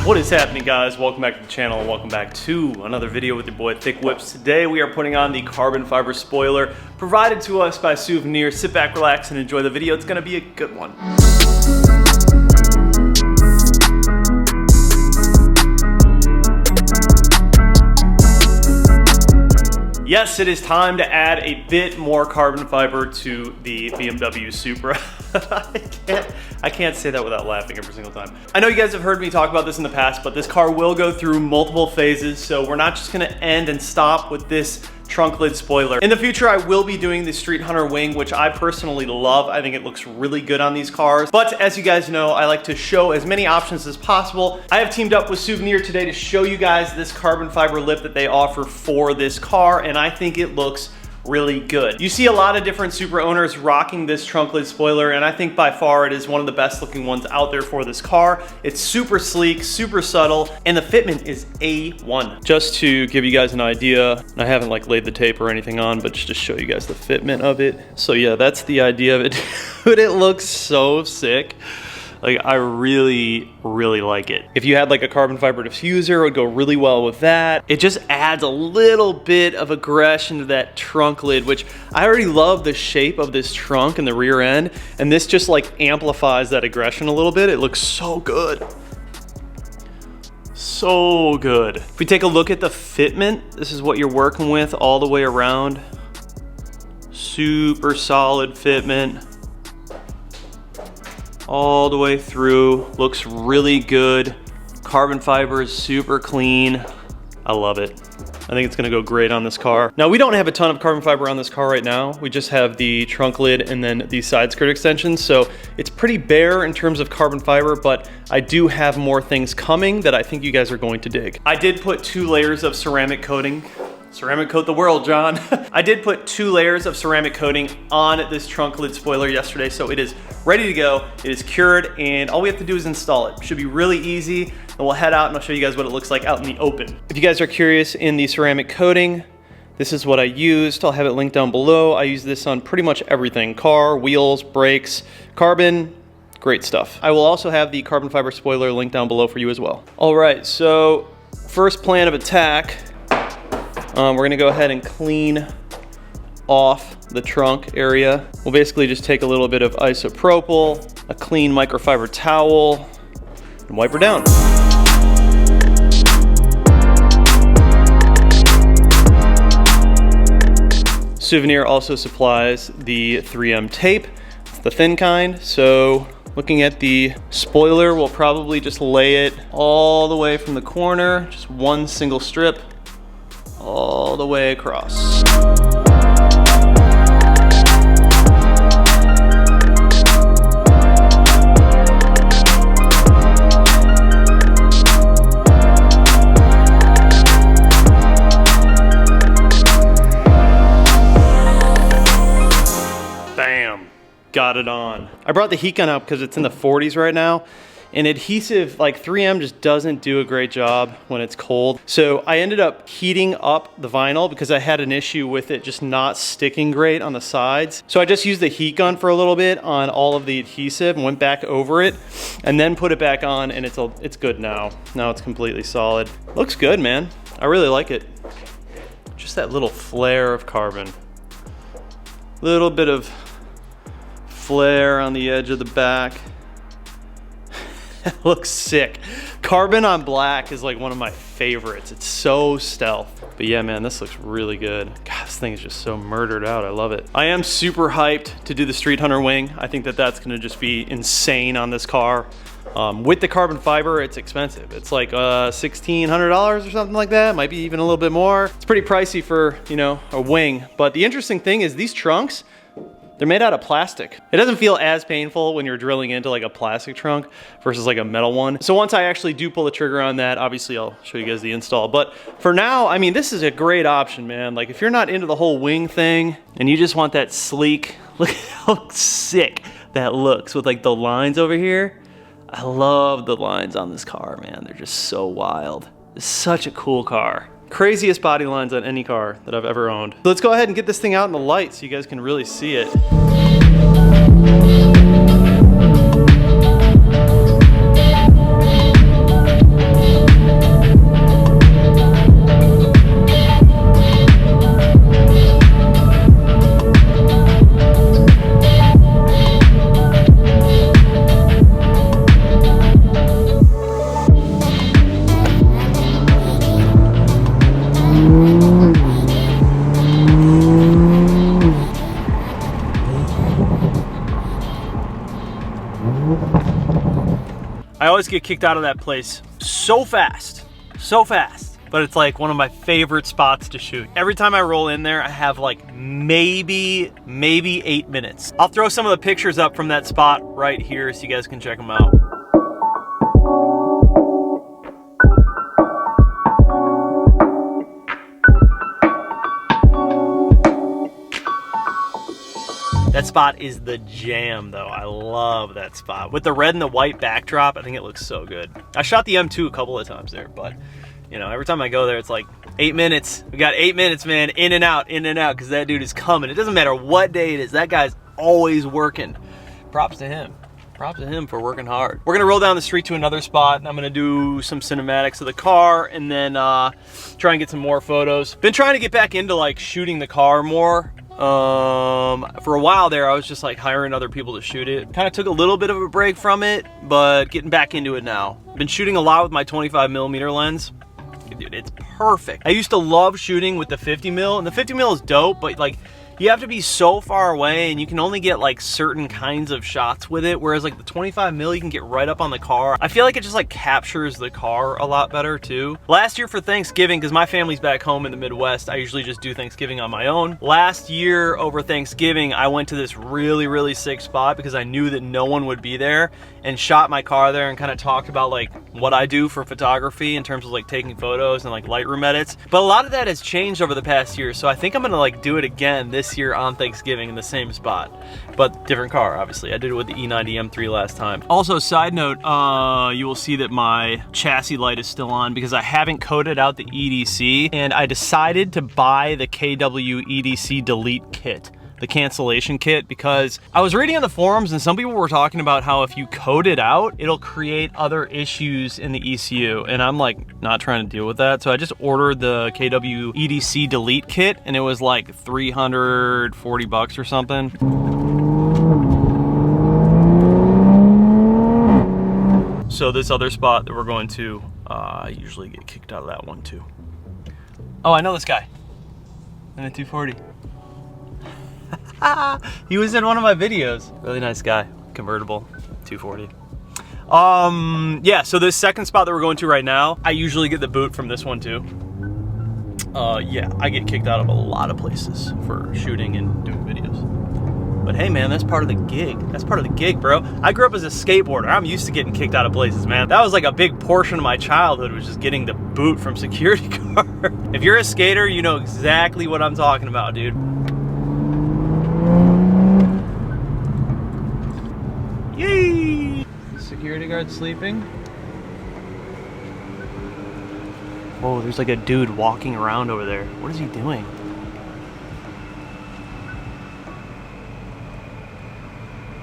What is happening, guys? Welcome back to the channel and welcome back to another video with your boy Thick Whips. Today we are putting on the carbon fiber spoiler provided to us by Suvneer. Sit back, relax, and enjoy the video. It's gonna be a good one. Yes, it is time to add a bit more carbon fiber to the BMW Supra. I can't say that without laughing every single time. I know you guys have heard me talk about this in the past, but this car will go through multiple phases, so we're not just gonna end and stop with this trunk lid spoiler. In the future, I will be doing the Street Hunter wing, which I personally love. I think it looks really good on these cars. But as you guys know, I like to show as many options as possible. I have teamed up with Suvneer today to show you guys this carbon fiber lip that they offer for this car, and I think it looks really good. You see a lot of different Supra owners rocking this trunk lid spoiler, and I think by far it is one of the best looking ones out there for this car. It's super sleek, super subtle, and the fitment is A1. Just to give you guys an idea, I haven't like laid the tape or anything on, but just to show you guys the fitment of it. So yeah, that's the idea of it. But it looks so sick. Like, I really like it. If you had like a carbon fiber diffuser, it would go really well with that. It just adds a little bit of aggression to that trunk lid, which I already love the shape of this trunk and the rear end, and this just like amplifies that aggression a little bit. It looks so good. So good. If we take a look at the fitment, this is what you're working with all the way around. Super solid fitment. All the way through, looks really good. Carbon fiber is super clean. I love it. I think it's gonna go great on this car. Now, we don't have a ton of carbon fiber on this car right now. We just have the trunk lid and then the side skirt extensions. So it's pretty bare in terms of carbon fiber, but I do have more things coming that I think you guys are going to dig. I did put 2 layers of ceramic coating. Ceramic coat the world, John. I did put 2 layers of ceramic coating on this trunk lid spoiler yesterday, so it is ready to go. It is cured, and all we have to do is install it. Should be really easy, and we'll head out and I'll show you guys what it looks like out in the open. If you guys are curious in the ceramic coating, this is what I used. I'll have it linked down below. I use this on pretty much everything. Car, wheels, brakes, carbon, great stuff. I will also have the carbon fiber spoiler linked down below for you as well. All right, so first plan of attack, we're gonna go ahead and clean off the trunk area. We'll basically just take a little bit of isopropyl, a clean microfiber towel, and wipe her down. Suvneer also supplies the 3M tape. It's the thin kind, so looking at the spoiler, we'll probably just lay it all the way from the corner, just one single strip, all the way across. Bam, got it on. I brought the heat gun out because it's in the 40s right now. And adhesive, like 3M just doesn't do a great job when it's cold. So I ended up heating up the vinyl because I had an issue with it just not sticking great on the sides. So I just used the heat gun for a little bit on all of the adhesive and went back over it and then put it back on, and it's good now. Now it's completely solid. Looks good, man. I really like it. Just that little flare of carbon. Little bit of flare on the edge of the back. It looks sick. Carbon on black is like one of my favorites. It's so stealth. But yeah, man, this looks really good. God, this thing is just so murdered out. I love it. I am super hyped to do the Street Hunter wing. I think that that's gonna just be insane on this car. With the carbon fiber, it's expensive. It's like $1,600 or something like that. Might be even a little bit more. It's pretty pricey for, you know, a wing. But the interesting thing is these trunks, they're made out of plastic. It doesn't feel as painful when you're drilling into like a plastic trunk versus like a metal one. So once I actually do pull the trigger on that, obviously I'll show you guys the install. But for now, I mean, this is a great option, man. Like if you're not into the whole wing thing and you just want that sleek, look at how sick that looks with like the lines over here. I love the lines on this car, man. They're just so wild. It's such a cool car. Craziest body lines on any car that I've ever owned. So let's go ahead and get this thing out in the light so you guys can really see it. always get kicked out of that place so fast, so fast. But it's like one of my favorite spots to shoot. Every time I roll in there, I have like maybe 8 minutes. I'll throw some of the pictures up from that spot right here so you guys can check them out. That spot is the jam though. I love that spot. With the red and the white backdrop, I think it looks so good. I shot the M2 a couple of times there, but you know, every time I go there, it's like 8 minutes. We got 8 minutes, man, in and out, because that dude is coming. It doesn't matter what day it is. That guy's always working. Props to him. Props to him for working hard. We're gonna roll down the street to another spot, and I'm gonna do some cinematics of the car, and then try and get some more photos. Been trying to get back into like shooting the car more. For a while there, I was just like hiring other people to shoot it. Kind of took a little bit of a break from it, but getting back into it now. Been shooting a lot with my 25mm lens. Dude, it's perfect. I used to love shooting with the 50mm, and the 50mm is dope, but like you have to be so far away and you can only get like certain kinds of shots with it, whereas like the 25mm you can get right up on the car. I feel like it just like captures the car a lot better too. Last year for Thanksgiving, because my family's back home in the Midwest, I usually just do Thanksgiving on my own. Last year over Thanksgiving, I went to this really sick spot because I knew that no one would be there, and shot my car there and kind of talked about like what I do for photography in terms of like taking photos and like Lightroom edits. But a lot of that has changed over the past year, so I think I'm gonna like do it again this year on Thanksgiving in the same spot, but different car, obviously. I did it with the E90 M3 last time. Also, side note, you will see that my chassis light is still on because I haven't coated out the EDC, and I decided to buy the KW EDC Delete Kit, the cancellation kit, because I was reading on the forums and some people were talking about how if you code it out, it'll create other issues in the ECU, and I'm like not trying to deal with that. So I just ordered the KW EDC Delete Kit, and it was like 340 bucks or something. So this other spot that we're going to, I usually get kicked out of that one too. Oh, I know this guy in a 240. He was in one of my videos. Really nice guy. Convertible 240. Yeah, so this second spot that we're going to right now, I usually get the boot from this one too. Yeah, I get kicked out of a lot of places for shooting and doing videos. But hey man, that's part of the gig. That's part of the gig, bro. I grew up as a skateboarder. I'm used to getting kicked out of places, man. That was like a big portion of my childhood, was just getting the boot from security guard. If you're a skater, you know exactly what I'm talking about, dude. Yay! Security guard sleeping. Whoa, there's like a dude walking around over there. What is he doing?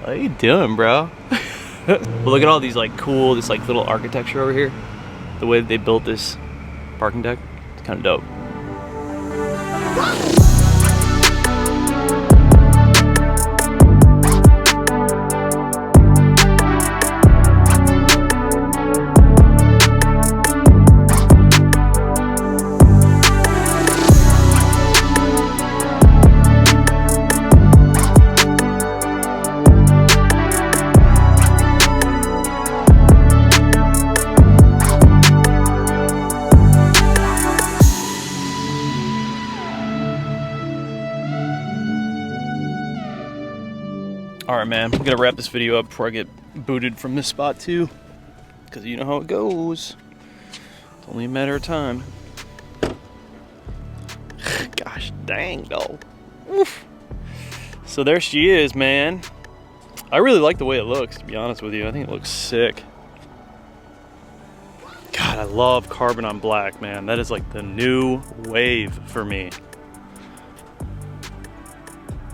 What are you doing, bro? But look at all these like cool, this like little architecture over here. The way that they built this parking deck, it's kind of dope. Alright man, I'm gonna wrap this video up before I get booted from this spot too, because you know how it goes. It's only a matter of time. Gosh dang though. Oof. So there she is, man. I really like the way it looks, to be honest with you. I think it looks sick. God, I love carbon on black, man. That is like the new wave for me.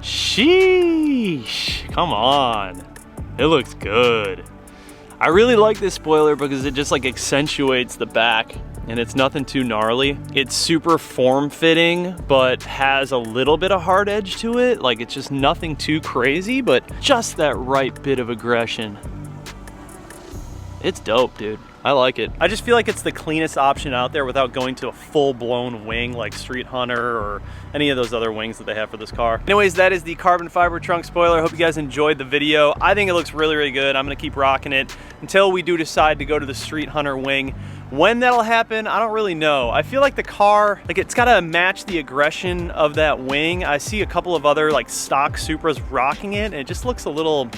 Sheesh, come on. It looks good. I really like this spoiler because it just like accentuates the back, and it's nothing too gnarly. It's super form-fitting, but has a little bit of hard edge to it. Like, it's just nothing too crazy, but just that right bit of aggression. It's dope, dude. I like it. I just feel like it's the cleanest option out there without going to a full-blown wing like Street Hunter or any of those other wings that they have for this car. Anyways, that is the carbon fiber trunk spoiler. I hope you guys enjoyed the video. I think it looks really, really good. I'm gonna keep rocking it until we do decide to go to the Street Hunter wing. When that'll happen, I don't really know. I feel like the car, like it's gotta match the aggression of that wing. I see a couple of other like stock Supras rocking it, and it just looks a little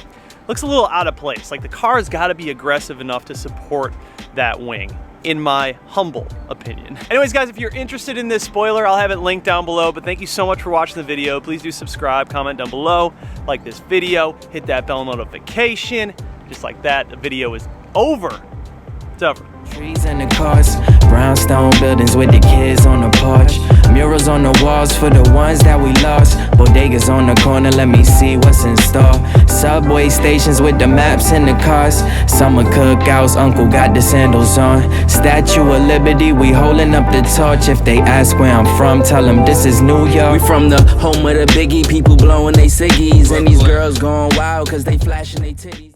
out of place. Like the car's gotta be aggressive enough to support that wing, in my humble opinion. Anyways, guys, if you're interested in this spoiler, I'll have it linked down below, but thank you so much for watching the video. Please do subscribe, comment down below, like this video, hit that bell notification. Just like that, the video is over. It's over. Trees and the cars, brownstone buildings with the kids on the porch. Murals on the walls for the ones that we lost. Bodegas on the corner, let me see what's in store. Subway stations with the maps in the cars. Summer cookouts, uncle got the sandals on. Statue of Liberty, we holding up the torch. If they ask where I'm from, tell them this is New York. We from the home of the biggie, people blowing they ciggies. And these girls going wild cause they flashing they titties.